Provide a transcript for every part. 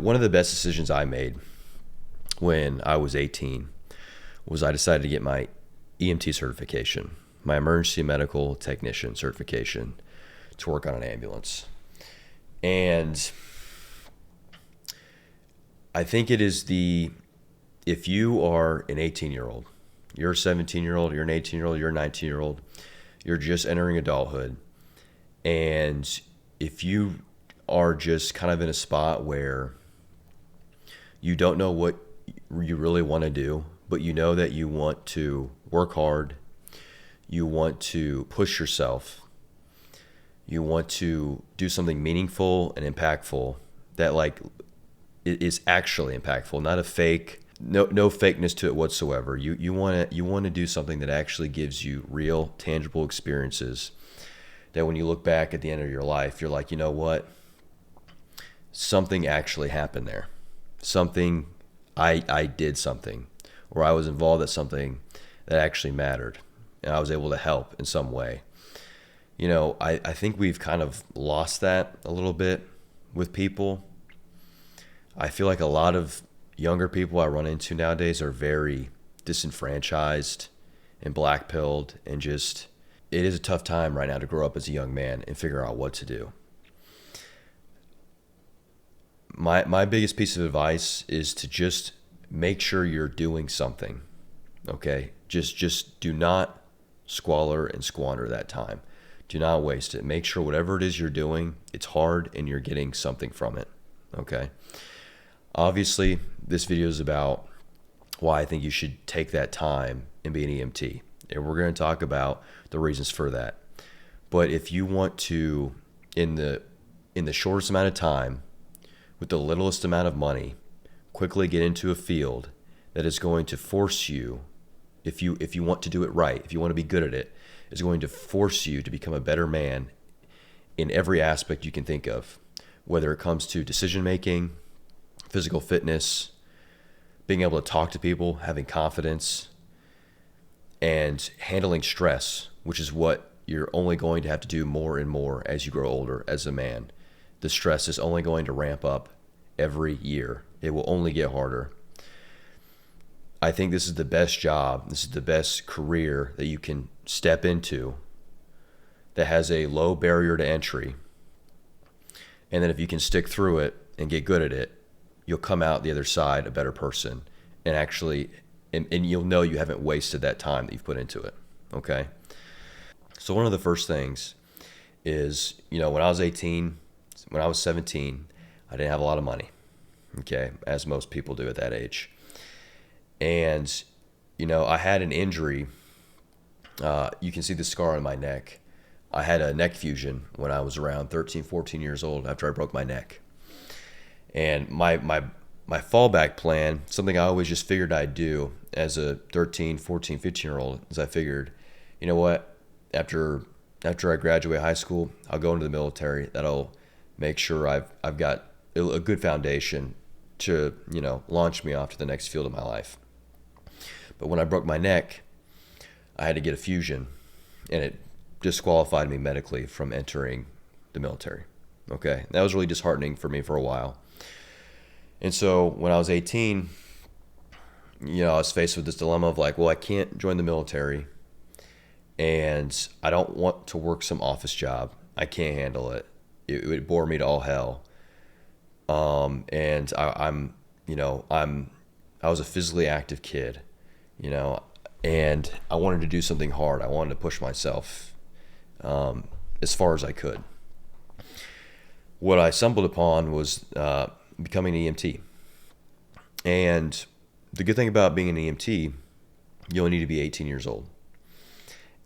One of the best decisions I made when I was 18 was I decided to get my EMT certification, my emergency medical technician certification, to work on an ambulance. And I think it is if you are an 18-year-old, you're a 17-year-old, you're an 18-year-old, you're a 19-year-old, you're just entering adulthood, and if you are just kind of in a spot where you don't know what you really want to do, but you know that you want to work hard, you want to push yourself, you want to do something meaningful and impactful that it is actually impactful, not a fake, no fakeness to it whatsoever. You want to do something that actually gives you real, tangible experiences that when you look back at the end of your life, you're like, you know what? Something actually happened there. Something, I did something, or I was involved in something that actually mattered, and I was able to help in some way. I think we've kind of lost that a little bit with people. I feel like a lot of younger people I run into nowadays are very disenfranchised and black-pilled, and just, it is a tough time right now to grow up as a young man and figure out what to do. My biggest piece of advice is to just make sure you're doing something, okay? Just do not squalor and squander that time. Do not waste it. Make sure whatever it is you're doing, it's hard and you're getting something from it, okay? Obviously, this video is about why I think you should take that time and be an EMT. And we're going to talk about the reasons for that. But if you want to, in the shortest amount of time, with the littlest amount of money, quickly get into a field that is going to force you, if you want to do it right, if you want to be good at it, is going to force you to become a better man in every aspect you can think of, whether it comes to decision making, physical fitness, being able to talk to people, having confidence, and handling stress, which is what you're only going to have to do more and more as you grow older as a man. The stress is only going to ramp up every year. It will only get harder. I think this is the best job, this is the best career that you can step into that has a low barrier to entry. And then if you can stick through it and get good at it, you'll come out the other side a better person, and actually, and you'll know you haven't wasted that time that you've put into it, okay? So one of the first things is, when I was 18, when I was 17, I didn't have a lot of money, okay, as most people do at that age. And, I had an injury. You can see the scar on my neck. I had a neck fusion when I was around 13, 14 years old after I broke my neck. And my fallback plan, something I always just figured I'd do as a 13, 14, 15-year-old, is I figured, you know what, after I graduate high school, I'll go into the military. That'll make sure I've got a good foundation to, launch me off to the next field of my life. But when I broke my neck, I had to get a fusion, and it disqualified me medically from entering the military. Okay, that was really disheartening for me for a while. And so when I was 18, I was faced with this dilemma of I can't join the military, and I don't want to work some office job. I can't handle it. It would bore me to all hell. And I was a physically active kid, and I wanted to do something hard. I wanted to push myself as far as I could. What I stumbled upon was becoming an EMT. And the good thing about being an EMT, you only need to be 18 years old.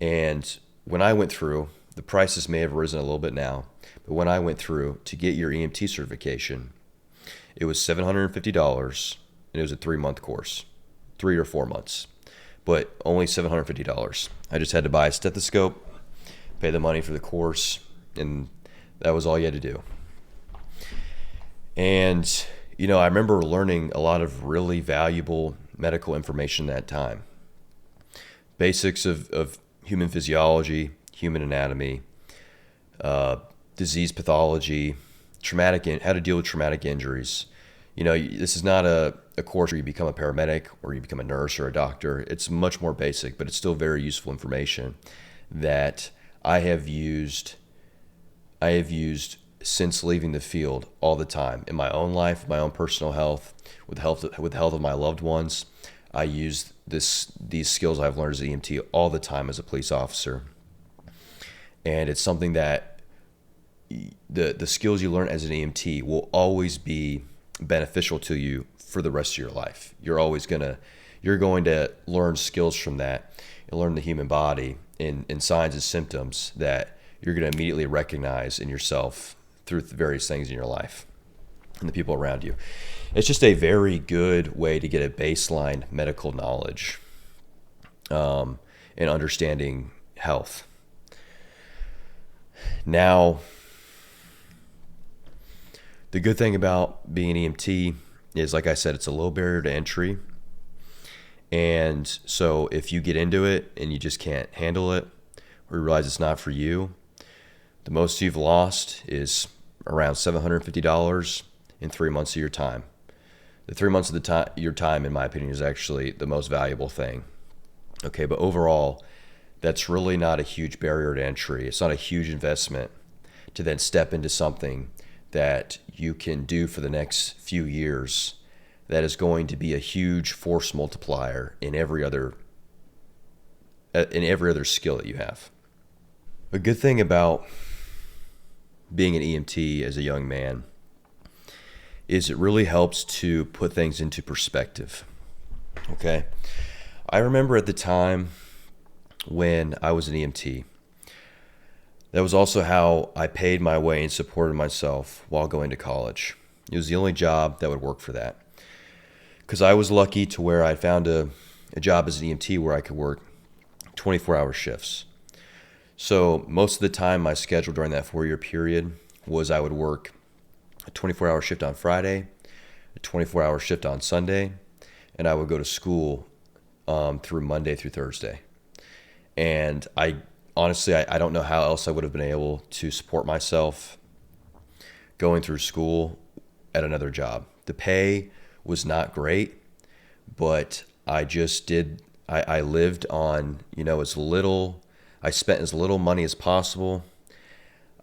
And when I went through, the prices may have risen a little bit now, but when I went through to get your EMT certification, it was $750, and it was a 3-month course, 3 or 4 months, but only $750. I just had to buy a stethoscope, pay the money for the course, and that was all you had to do. And, I remember learning a lot of really valuable medical information that time. Basics of human physiology, human anatomy, disease pathology, how to deal with traumatic injuries, This is not a course where you become a paramedic or you become a nurse or a doctor. It's much more basic, but it's still very useful information that I have used since leaving the field all the time in my own life, my own personal health, with the health of my loved ones. I use these skills I've learned as an EMT all the time as a police officer, and it's something that the skills you learn as an EMT will always be beneficial to you for the rest of your life. You're going to learn skills from that and learn the human body in signs and symptoms that you're going to immediately recognize in yourself through various things in your life and the people around you. It's just a very good way to get a baseline medical knowledge and understanding health. Now, the good thing about being an EMT is, like I said, it's a low barrier to entry. And so if you get into it and you just can't handle it, or you realize it's not for you, the most you've lost is around $750 in 3 months of your time. The 3 months of your time, in my opinion, is actually the most valuable thing. Okay, but overall, that's really not a huge barrier to entry. It's not a huge investment to then step into something that you can do for the next few years that is going to be a huge force multiplier in every other skill that you have. A good thing about being an EMT as a young man is it really helps to put things into perspective. Okay? I remember at the time when I was an EMT, that was also how I paid my way and supported myself while going to college. It was the only job that would work for that. Because I was lucky to where I found a job as an EMT where I could work 24-hour shifts. So most of the time, my schedule during that 4-year period was I would work a 24-hour shift on Friday, a 24-hour shift on Sunday, and I would go to school through Monday through Thursday. And honestly, I don't know how else I would have been able to support myself going through school at another job. The pay was not great, but I lived on, I spent as little money as possible.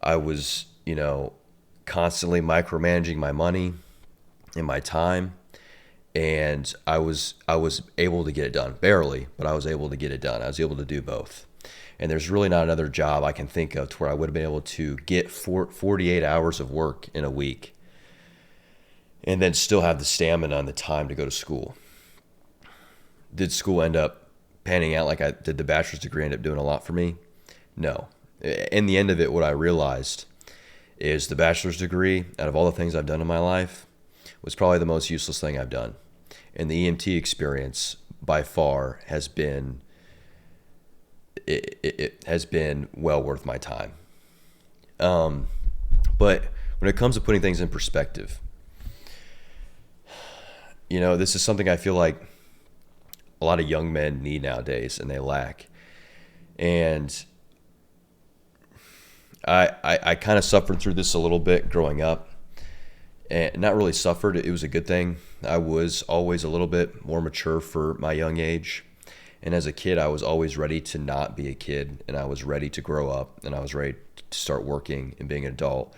I was, constantly micromanaging my money and my time. And I was able to get it done. Barely, but I was able to get it done. I was able to do both. And there's really not another job I can think of to where I would have been able to get 48 hours of work in a week and then still have the stamina and the time to go to school. Did school end up panning out did the bachelor's degree end up doing a lot for me? No. In the end of it, what I realized is the bachelor's degree, out of all the things I've done in my life, was probably the most useless thing I've done. And the EMT experience, by far, has been it has been well worth my time. But when it comes to putting things in perspective, this is something I feel like a lot of young men need nowadays, and they lack. And I kind of suffered through this a little bit growing up. And not really suffered. It was a good thing. I was always a little bit more mature for my young age. And as a kid, I was always ready to not be a kid. And I was ready to grow up. And I was ready to start working and being an adult.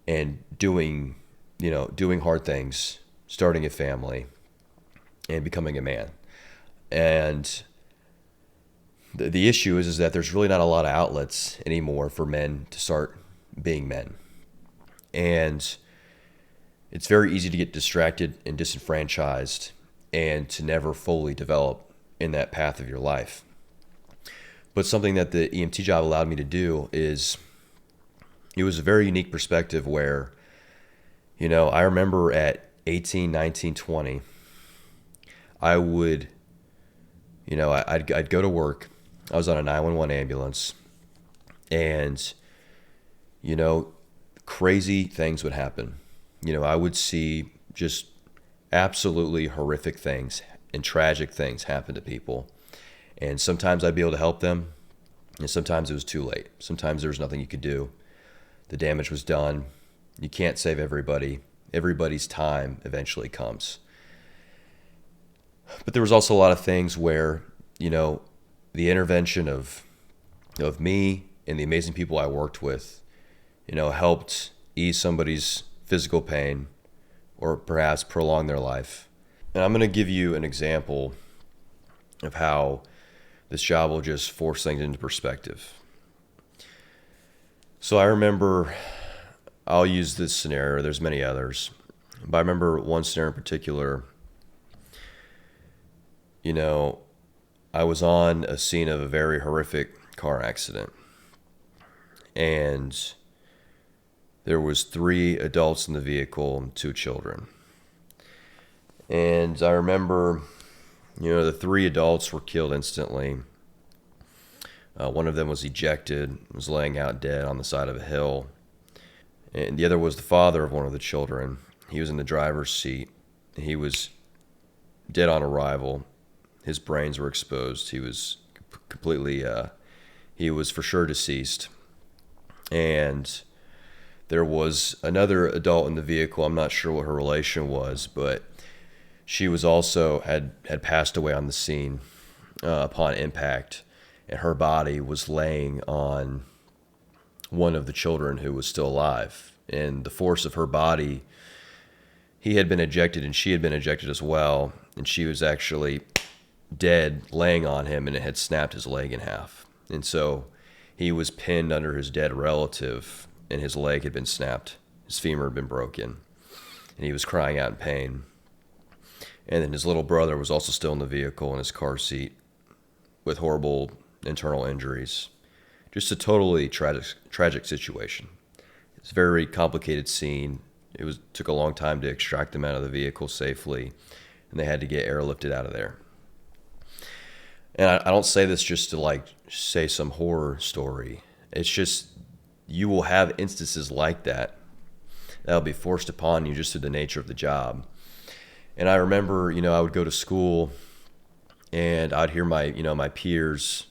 And doing hard things, starting a family, and becoming a man. And the issue is that there's really not a lot of outlets anymore for men to start being men. And it's very easy to get distracted and disenfranchised and to never fully develop in that path of your life. But something that the EMT job allowed me to do is, it was a very unique perspective where, I remember at 18, 19, 20, I would, I'd go to work. I was on a 911 ambulance, and, crazy things would happen. I would see just absolutely horrific things and tragic things happen to people. And sometimes I'd be able to help them, and sometimes it was too late. Sometimes there was nothing you could do. The damage was done. You can't save everybody. Everybody's time eventually comes. But there was also a lot of things where, the intervention of me and the amazing people I worked with, helped ease somebody's physical pain or perhaps prolong their life. And I'm going to give you an example of how this job will just force things into perspective. So I remember, I'll use this scenario, there's many others, but I remember one scenario in particular. I was on a scene of a very horrific car accident, and there was 3 adults in the vehicle and 2 children. And I remember, the 3 adults were killed instantly. One of them was ejected, was laying out dead on the side of a hill. And the other was the father of one of the children. He was in the driver's seat. He was dead on arrival. His brains were exposed. He was completely, he was for sure deceased. And there was another adult in the vehicle. I'm not sure what her relation was, but she was also had passed away on the scene upon impact, and her body was laying on one of the children who was still alive. And the force of her body, he had been ejected and she had been ejected as well, and she was actually dead laying on him, and it had snapped his leg in half. And so he was pinned under his dead relative, and his leg had been snapped. His femur had been broken, and he was crying out in pain. And then his little brother was also still in the vehicle in his car seat with horrible internal injuries. Just a totally tragic situation. It's a very complicated scene. It took a long time to extract them out of the vehicle safely, and they had to get airlifted out of there. And I don't say this just to say some horror story. It's just, you will have instances like that that'll be forced upon you just through the nature of the job. And I remember, I would go to school and I'd hear my peers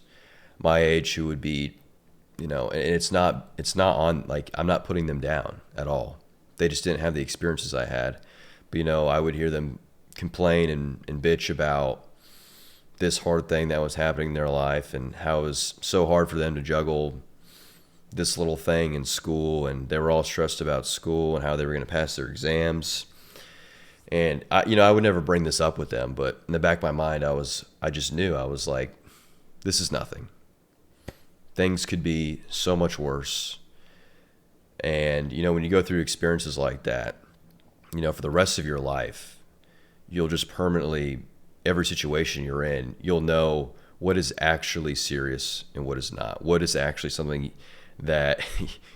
my age who would be, and it's not on, I'm not putting them down at all. They just didn't have the experiences I had. But, I would hear them complain and bitch about this hard thing that was happening in their life and how it was so hard for them to juggle this little thing in school, and they were all stressed about school and how they were going to pass their exams. And I would never bring this up with them, but in the back of my mind, I just knew. I was like, this is nothing. Things could be so much worse. And, when you go through experiences like that, for the rest of your life, you'll just permanently, every situation you're in, you'll know what is actually serious and what is not. What is actually something that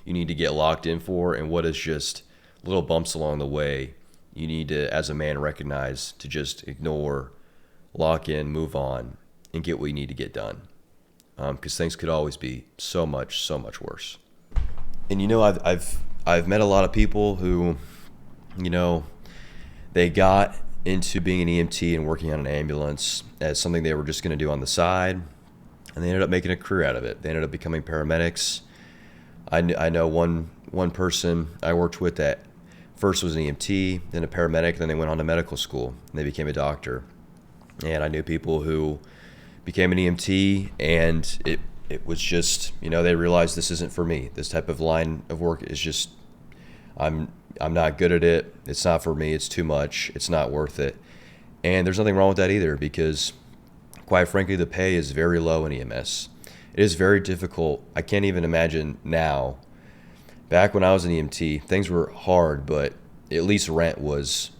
you need to get locked in for, and what is just little bumps along the way you need to, as a man, recognize to just ignore, lock in, move on, and get what you need to get done. Because things could always be so much worse. And I've met a lot of people who, they got into being an EMT and working on an ambulance as something they were just going to do on the side, and they ended up making a career out of it. They ended up becoming paramedics. I know one person I worked with that first was an EMT, then a paramedic, then they went on to medical school, and they became a doctor. And I knew people who became an EMT, and it was just, they realized this isn't for me. This type of line of work is just, I'm not good at it. It's not for me. It's too much. It's not worth it. And there's nothing wrong with that either, because quite frankly, the pay is very low in EMS. It is very difficult. I can't even imagine now. Back when I was an EMT, things were hard, but at least rent was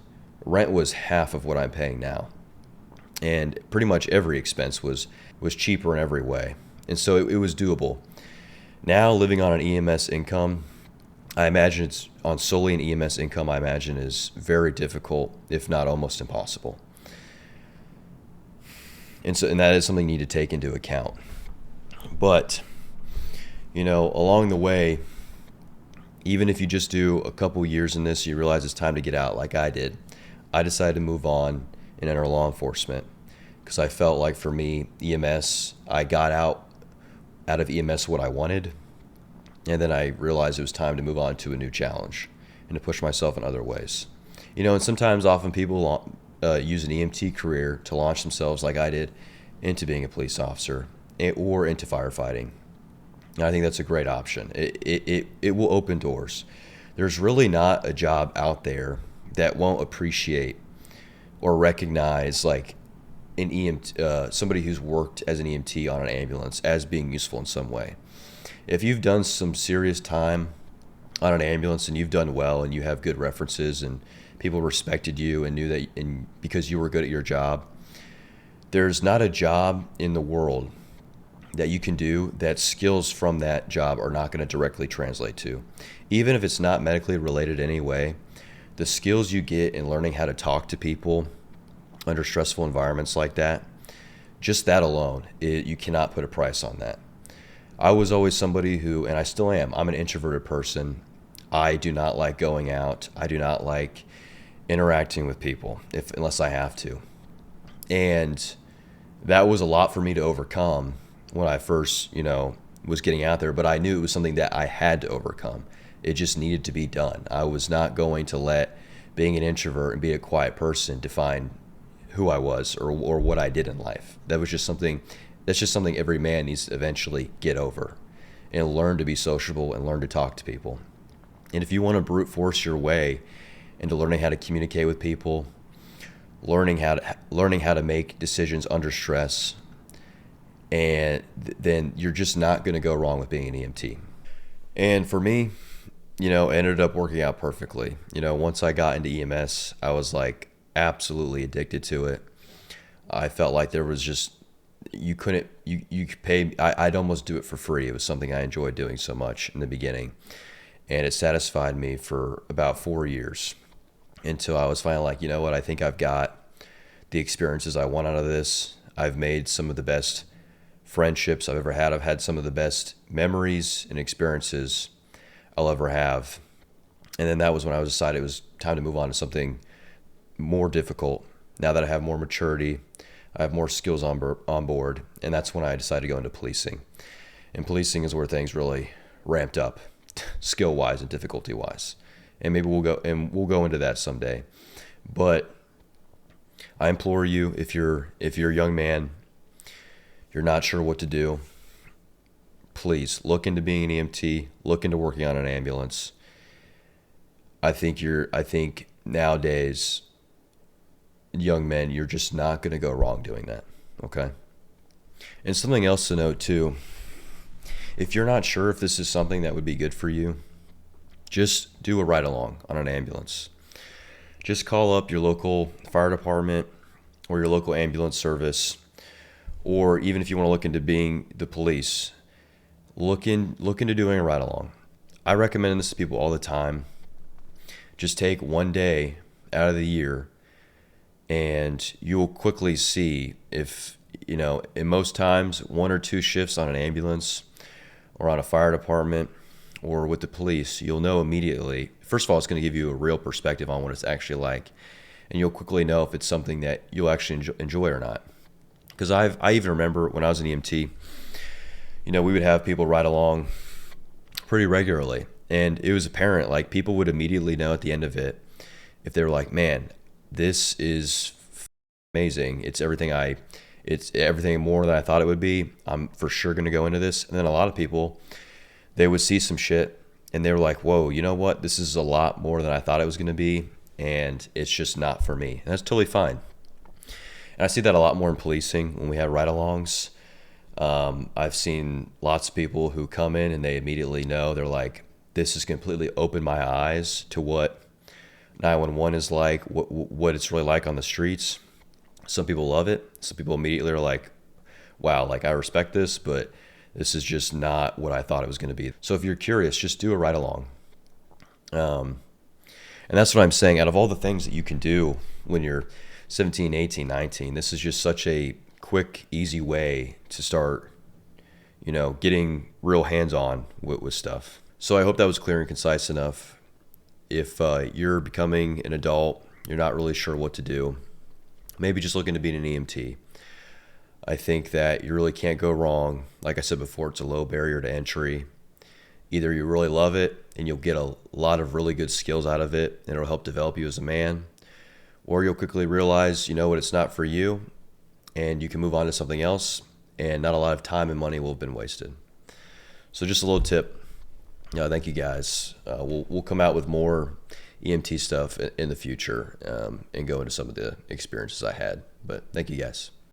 half of what I'm paying now. And pretty much every expense was cheaper in every way. And so it was doable. Now, living on an EMS income, I imagine it's on solely an EMS income, I imagine is very difficult, if not almost impossible. And that is something you need to take into account. But, along the way, even if you just do a couple years in this, you realize it's time to get out like I did. I decided to move on and enter law enforcement because I felt like for me, EMS, I got out of EMS what I wanted. And then I realized it was time to move on to a new challenge. and to push myself in other ways. And sometimes often people use an EMT career to launch themselves, like I did, into being a police officer or into firefighting. And I think that's a great option. It will open doors. There's really not a job out there that won't appreciate or recognize like an EMT, somebody who's worked as an EMT on an ambulance as being useful in some way. If you've done some serious time on an ambulance and you've done well and you have good references and people respected you and knew that, and because you were good at your job, there's not a job in the world that you can do that skills from that job are not going to directly translate to. Even if it's not medically related anyway, the skills you get in learning how to talk to people under stressful environments like that, just that alone, you cannot put a price on that. I was always somebody who, and I still am, I'm an introverted person. I do not like going out. I do not like interacting with people unless I have to. And that was a lot for me to overcome when I first, was getting out there, but I knew it was something that I had to overcome. It just needed to be done. I was not going to let being an introvert and being a quiet person define who I was or what I did in life. That's just something every man needs to eventually get over and learn to be sociable and learn to talk to people. And if you want to brute force your way into learning how to communicate with people, learning how to make decisions under stress, and then you're just not going to go wrong with being an EMT. And for me, it ended up working out perfectly. Once I got into EMS, I was like absolutely addicted to it. I felt like there was just, you could pay, I'd almost do it for free. It was something I enjoyed doing so much in the beginning. And it satisfied me for about 4 years until I was finally like, you know what, I think I've got the experiences I want out of this. I've made some of the best friendships I've ever had. I've had some of the best memories and experiences I'll ever have. And then that was when I decided it was time to move on to something more difficult. Now that I have more maturity, I have more skills on board, and that's when I decided to go into policing. And policing is where things really ramped up, skill-wise and difficulty-wise. And maybe we'll go into that someday. But I implore you, if you're a young man, you're not sure what to do, please look into being an EMT, look into working on an ambulance. I think nowadays, young men, you're just not going to go wrong doing that. Okay. And something else to note too, if you're not sure if this is something that would be good for you, just do a ride along on an ambulance. Just call up your local fire department or your local ambulance service, or even if you want to look into being the police, look into doing a ride along. I recommend this to people all the time. Just take one day out of the year and you'll quickly see if, in most times, 1 or 2 shifts on an ambulance or on a fire department or with the police, you'll know immediately. First of all, it's going to give you a real perspective on what it's actually like. And you'll quickly know if it's something that you'll actually enjoy or not. Because I even remember when I was an EMT, we would have people ride along pretty regularly. And it was apparent, like people would immediately know at the end of it, if they were like, man, this is amazing. It's everything more than I thought it would be. I'm for sure going to go into this. And then a lot of people, they would see some shit and they were like, whoa, you know what? This is a lot more than I thought it was going to be. And it's just not for me. And that's totally fine. And I see that a lot more in policing when we have ride-alongs. I've seen lots of people who come in and they immediately know, they're like, this has completely opened my eyes to what 911 is like, what it's really like on the streets. Some people love it. Some people immediately are like, wow, like I respect this, but this is just not what I thought it was going to be. So if you're curious, just do a ride along. And that's what I'm saying. Out of all the things that you can do when you're 17, 18, 19, this is just such a quick, easy way to start, getting real hands-on with stuff. So I hope that was clear and concise enough. If you're becoming an adult, you're not really sure what to do, maybe just look into being an EMT. I think that you really can't go wrong. Like I said before, it's a low barrier to entry. Either you really love it and you'll get a lot of really good skills out of it and it'll help develop you as a man, or you'll quickly realize, you know what, it's not for you and you can move on to something else and not a lot of time and money will have been wasted. So just a little tip. Thank you guys. We'll come out with more EMT stuff in the future and go into some of the experiences I had. But thank you guys.